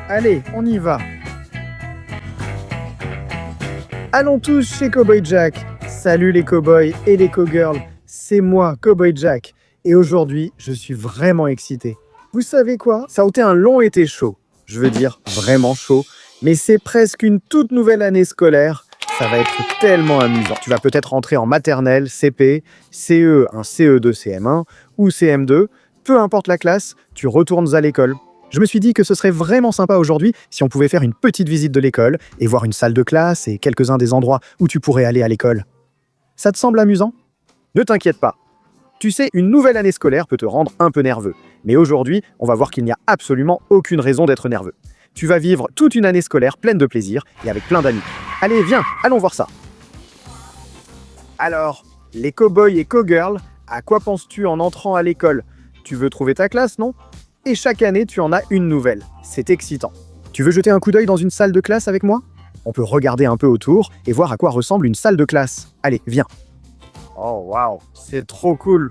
Allez, on y va. Allons tous chez Cowboy Jack. Salut les cowboys et les cowgirls, c'est moi, Cowboy Jack. Et aujourd'hui, je suis vraiment excité. Vous savez quoi? Ça a été un long été chaud. Je veux dire, vraiment chaud. Mais c'est presque une toute nouvelle année scolaire. Ça va être tellement amusant. Tu vas peut-être rentrer en maternelle, CP, CE, un CE2, CM1 ou CM2. Peu importe la classe, tu retournes à l'école. Je me suis dit que ce serait vraiment sympa aujourd'hui si on pouvait faire une petite visite de l'école et voir une salle de classe et quelques-uns des endroits où tu pourrais aller à l'école. Ça te semble amusant? Ne t'inquiète pas. Tu sais, une nouvelle année scolaire peut te rendre un peu nerveux. Mais aujourd'hui, on va voir qu'il n'y a absolument aucune raison d'être nerveux. Tu vas vivre toute une année scolaire pleine de plaisir et avec plein d'amis. Allez, viens, allons voir ça. Alors, les cowboys et cowgirls, à quoi penses-tu en entrant à l'école? Tu veux trouver ta classe, non? Et chaque année, tu en as une nouvelle. C'est excitant. Tu veux jeter un coup d'œil dans une salle de classe avec moi? On peut regarder un peu autour et voir à quoi ressemble une salle de classe. Allez, viens. Oh, waouh, c'est trop cool.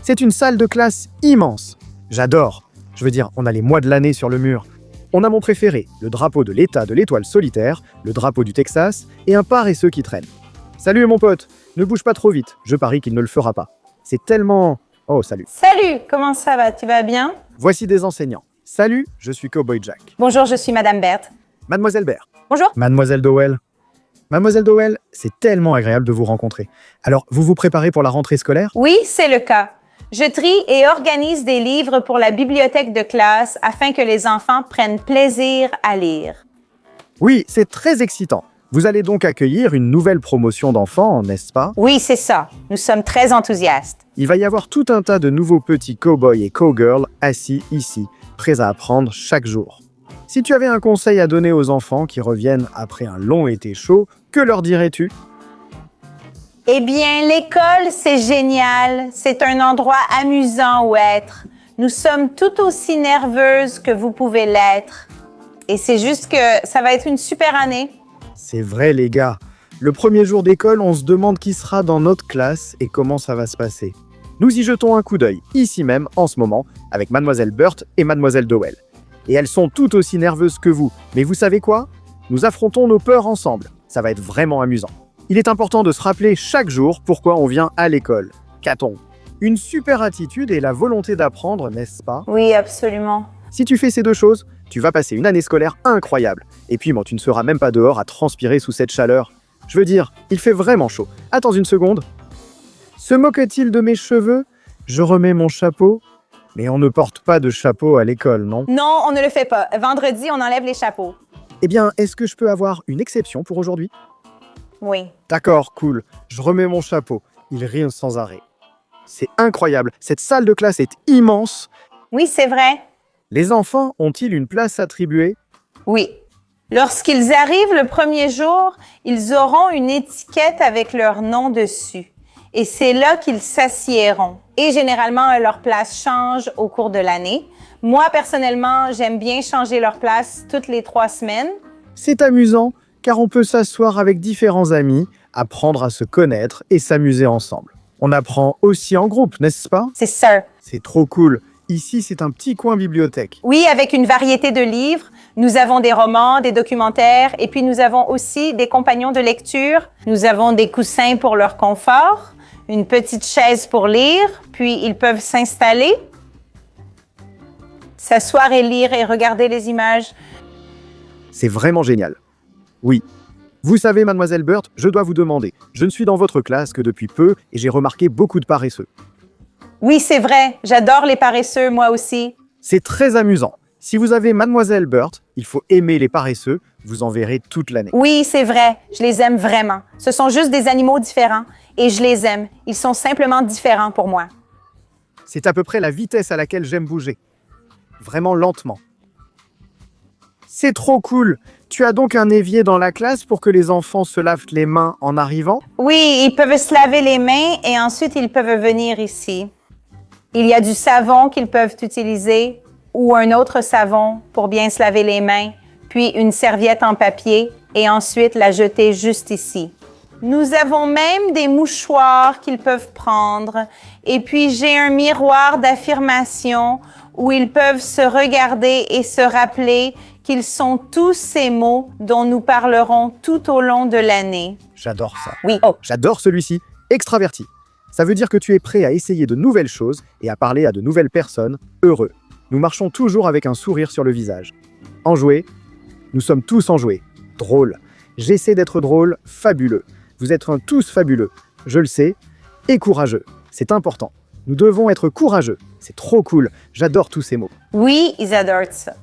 C'est une salle de classe immense. J'adore. Je veux dire, on a les mois de l'année sur le mur. On a mon préféré, le drapeau de l'État de l'étoile solitaire, le drapeau du Texas et un paresseux qui traîne. Salut mon pote, ne bouge pas trop vite, je parie qu'il ne le fera pas. C'est tellement... Oh, salut. Salut, comment ça va? Tu vas bien? Voici des enseignants. Salut, je suis Cowboy Jack. Bonjour, je suis Madame Berthe. Mademoiselle Baird. Bonjour. Mademoiselle Dowell. Mademoiselle Dowell, c'est tellement agréable de vous rencontrer. Alors, vous vous préparez pour la rentrée scolaire? Oui, c'est le cas. Je trie et organise des livres pour la bibliothèque de classe afin que les enfants prennent plaisir à lire. Oui, c'est très excitant. Vous allez donc accueillir une nouvelle promotion d'enfants, n'est-ce pas? Oui, c'est ça. Nous sommes très enthousiastes. Il va y avoir tout un tas de nouveaux petits cowboys et cowgirls assis ici, prêts à apprendre chaque jour. Si tu avais un conseil à donner aux enfants qui reviennent après un long été chaud, que leur dirais-tu? Eh bien, l'école, c'est génial. C'est un endroit amusant où être. Nous sommes tout aussi nerveuses que vous pouvez l'être. Et c'est juste que ça va être une super année. C'est vrai, les gars. Le premier jour d'école, on se demande qui sera dans notre classe et comment ça va se passer. Nous y jetons un coup d'œil, ici même, en ce moment, avec Mademoiselle Burt et Mademoiselle Dowell. Et elles sont tout aussi nerveuses que vous. Mais vous savez quoi? Nous affrontons nos peurs ensemble. Ça va être vraiment amusant. Il est important de se rappeler chaque jour pourquoi on vient à l'école. Qu'a-t-on? Une super attitude et la volonté d'apprendre, n'est-ce pas? Oui, absolument. Si tu fais ces deux choses, tu vas passer une année scolaire incroyable. Et puis, bon, tu ne seras même pas dehors à transpirer sous cette chaleur. Je veux dire, il fait vraiment chaud. Attends une seconde. Se moque-t-il de mes cheveux? Je remets mon chapeau. Mais on ne porte pas de chapeau à l'école, non? Non, on ne le fait pas. Vendredi, on enlève les chapeaux. Eh bien, est-ce que je peux avoir une exception pour aujourd'hui? Oui. D'accord, cool. Je remets mon chapeau. Il rit sans arrêt. C'est incroyable. Cette salle de classe est immense. Oui, c'est vrai. Les enfants ont-ils une place attribuée? Oui. Lorsqu'ils arrivent le premier jour, ils auront une étiquette avec leur nom dessus. Et c'est là qu'ils s'assiéront. Et généralement, leur place change au cours de l'année. Moi, personnellement, j'aime bien changer leur place toutes les 3 semaines. C'est amusant, car on peut s'asseoir avec différents amis, apprendre à se connaître et s'amuser ensemble. On apprend aussi en groupe, n'est-ce pas? C'est ça. C'est trop cool. Ici, c'est un petit coin bibliothèque. Oui, avec une variété de livres. Nous avons des romans, des documentaires, et puis nous avons aussi des compagnons de lecture. Nous avons des coussins pour leur confort, une petite chaise pour lire, puis ils peuvent s'installer, s'asseoir et lire et regarder les images. C'est vraiment génial. Oui. Vous savez, Mademoiselle Burt, je dois vous demander. Je ne suis dans votre classe que depuis peu et j'ai remarqué beaucoup de paresseux. Oui, c'est vrai. J'adore les paresseux, moi aussi. C'est très amusant. Si vous avez Mademoiselle Burt, il faut aimer les paresseux, vous en verrez toute l'année. Oui, c'est vrai. Je les aime vraiment. Ce sont juste des animaux différents et je les aime. Ils sont simplement différents pour moi. C'est à peu près la vitesse à laquelle j'aime bouger. Vraiment lentement. C'est trop cool. Tu as donc un évier dans la classe pour que les enfants se lavent les mains en arrivant? Oui, ils peuvent se laver les mains et ensuite ils peuvent venir ici. Il y a du savon qu'ils peuvent utiliser ou un autre savon pour bien se laver les mains, puis une serviette en papier et ensuite la jeter juste ici. Nous avons même des mouchoirs qu'ils peuvent prendre et puis j'ai un miroir d'affirmation où ils peuvent se regarder et se rappeler qu'ils sont tous ces mots dont nous parlerons tout au long de l'année. J'adore ça. Oui. J'adore celui-ci. Extraverti. Ça veut dire que tu es prêt à essayer de nouvelles choses et à parler à de nouvelles personnes. Heureux. Nous marchons toujours avec un sourire sur le visage. Enjoué. Nous sommes tous enjoués. Drôle. J'essaie d'être drôle. Fabuleux. Vous êtes tous fabuleux. Je le sais. Et courageux. C'est important. Nous devons être courageux. C'est trop cool. J'adore tous ces mots. Oui, ils adorent ça.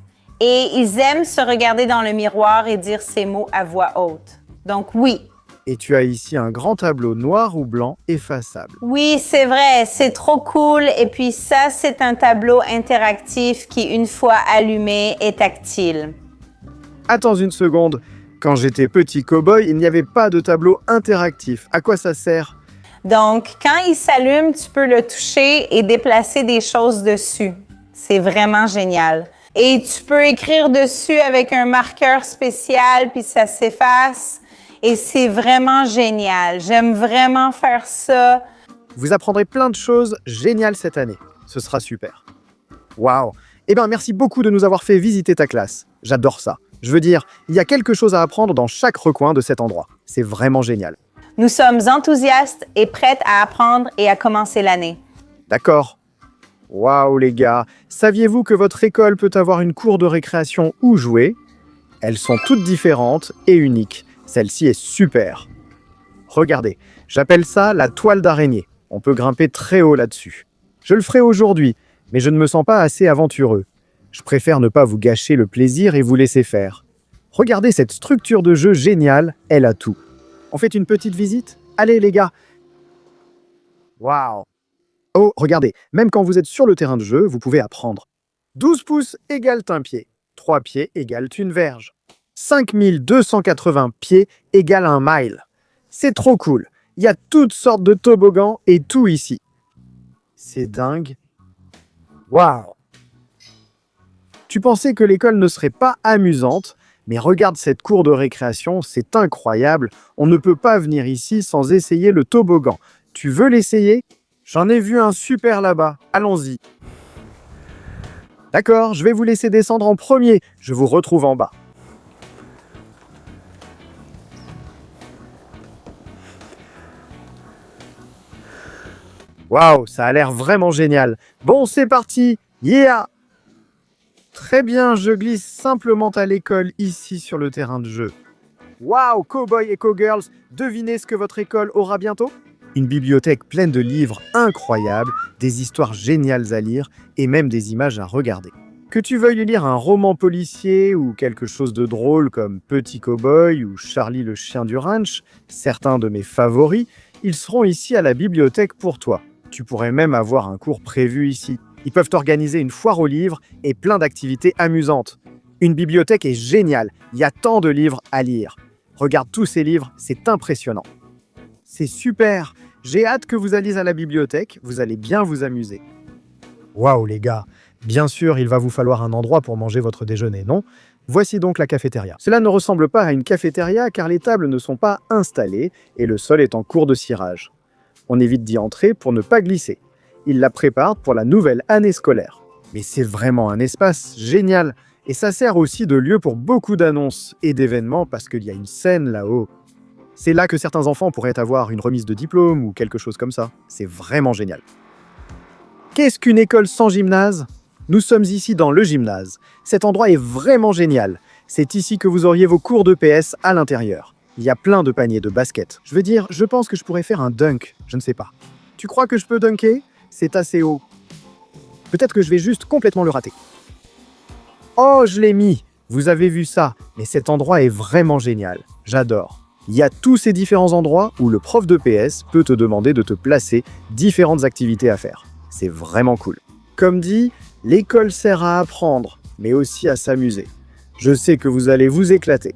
Et ils aiment se regarder dans le miroir et dire ces mots à voix haute. Donc oui. Et tu as ici un grand tableau noir ou blanc effaçable. Oui, c'est vrai, c'est trop cool. Et puis ça, c'est un tableau interactif qui, une fois allumé, est tactile. Attends une seconde. Quand j'étais petit cow-boy, il n'y avait pas de tableau interactif. À quoi ça sert? Donc, quand il s'allume, tu peux le toucher et déplacer des choses dessus. C'est vraiment génial. Et tu peux écrire dessus avec un marqueur spécial, puis ça s'efface. Et c'est vraiment génial. J'aime vraiment faire ça. Vous apprendrez plein de choses géniales cette année. Ce sera super. Waouh! Eh bien, merci beaucoup de nous avoir fait visiter ta classe. J'adore ça. Je veux dire, il y a quelque chose à apprendre dans chaque recoin de cet endroit. C'est vraiment génial. Nous sommes enthousiastes et prêtes à apprendre et à commencer l'année. D'accord. Waouh les gars, saviez-vous que votre école peut avoir une cour de récréation où jouer? Elles sont toutes différentes et uniques. Celle-ci est super. Regardez, j'appelle ça la toile d'araignée. On peut grimper très haut là-dessus. Je le ferai aujourd'hui, mais je ne me sens pas assez aventureux. Je préfère ne pas vous gâcher le plaisir et vous laisser faire. Regardez cette structure de jeu géniale, elle a tout. On fait une petite visite? Allez les gars! Waouh! Oh, regardez, même quand vous êtes sur le terrain de jeu, vous pouvez apprendre. 12 pouces égale un pied. 3 pieds égale une verge. 5280 pieds égale un mile. C'est trop cool. Il y a toutes sortes de toboggans et tout ici. C'est dingue. Waouh! Tu pensais que l'école ne serait pas amusante, mais regarde cette cour de récréation, c'est incroyable. On ne peut pas venir ici sans essayer le toboggan. Tu veux l'essayer? J'en ai vu un super là-bas. Allons-y. D'accord, je vais vous laisser descendre en premier. Je vous retrouve en bas. Waouh, ça a l'air vraiment génial. Bon, c'est parti. Yeah! Très bien, je glisse simplement à l'école ici sur le terrain de jeu. Waouh, cow-boy et cow-girls, devinez ce que votre école aura bientôt? Une bibliothèque pleine de livres incroyables, des histoires géniales à lire et même des images à regarder. Que tu veuilles lire un roman policier ou quelque chose de drôle comme Petit Cow-boy ou Charlie le chien du ranch, certains de mes favoris, ils seront ici à la bibliothèque pour toi. Tu pourrais même avoir un cours prévu ici. Ils peuvent organiser une foire aux livres et plein d'activités amusantes. Une bibliothèque est géniale, il y a tant de livres à lire. Regarde tous ces livres, c'est impressionnant. C'est super, j'ai hâte que vous alliez à la bibliothèque, vous allez bien vous amuser. Waouh les gars, bien sûr il va vous falloir un endroit pour manger votre déjeuner, non? Voici donc la cafétéria. Cela ne ressemble pas à une cafétéria car les tables ne sont pas installées et le sol est en cours de cirage. On évite d'y entrer pour ne pas glisser. Ils la préparent pour la nouvelle année scolaire. Mais c'est vraiment un espace génial. Et ça sert aussi de lieu pour beaucoup d'annonces et d'événements parce qu'il y a une scène là-haut. C'est là que certains enfants pourraient avoir une remise de diplôme ou quelque chose comme ça. C'est vraiment génial. Qu'est-ce qu'une école sans gymnase? Nous sommes ici dans le gymnase. Cet endroit est vraiment génial. C'est ici que vous auriez vos cours de PS à l'intérieur. Il y a plein de paniers de basket. Je veux dire, je pense que je pourrais faire un dunk. Je ne sais pas. Tu crois que je peux dunker? C'est assez haut. Peut-être que je vais juste complètement le rater. Oh, je l'ai mis! Vous avez vu ça, mais cet endroit est vraiment génial. J'adore. Il y a tous ces différents endroits où le prof de PS peut te demander de te placer différentes activités à faire. C'est vraiment cool. Comme dit, l'école sert à apprendre, mais aussi à s'amuser. Je sais que vous allez vous éclater.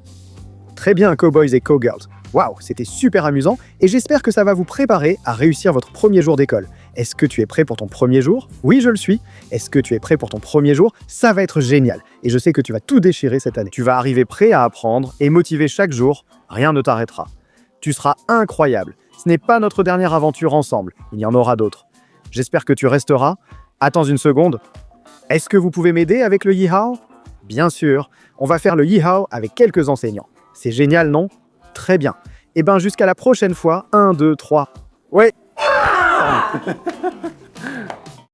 Très bien, cowboys et cowgirls. Waouh, c'était super amusant et j'espère que ça va vous préparer à réussir votre premier jour d'école. Est-ce que tu es prêt pour ton premier jour? Oui, je le suis. Est-ce que tu es prêt pour ton premier jour? Ça va être génial. Et je sais que tu vas tout déchirer cette année. Tu vas arriver prêt à apprendre et motivé chaque jour. Rien ne t'arrêtera. Tu seras incroyable. Ce n'est pas notre dernière aventure ensemble. Il y en aura d'autres. J'espère que tu resteras. Attends une seconde. Est-ce que vous pouvez m'aider avec le Yihao? Bien sûr, on va faire le Yihao avec quelques enseignants. C'est génial, non? Très bien. Eh ben, jusqu'à la prochaine fois. 1, 2, 3. Ouais.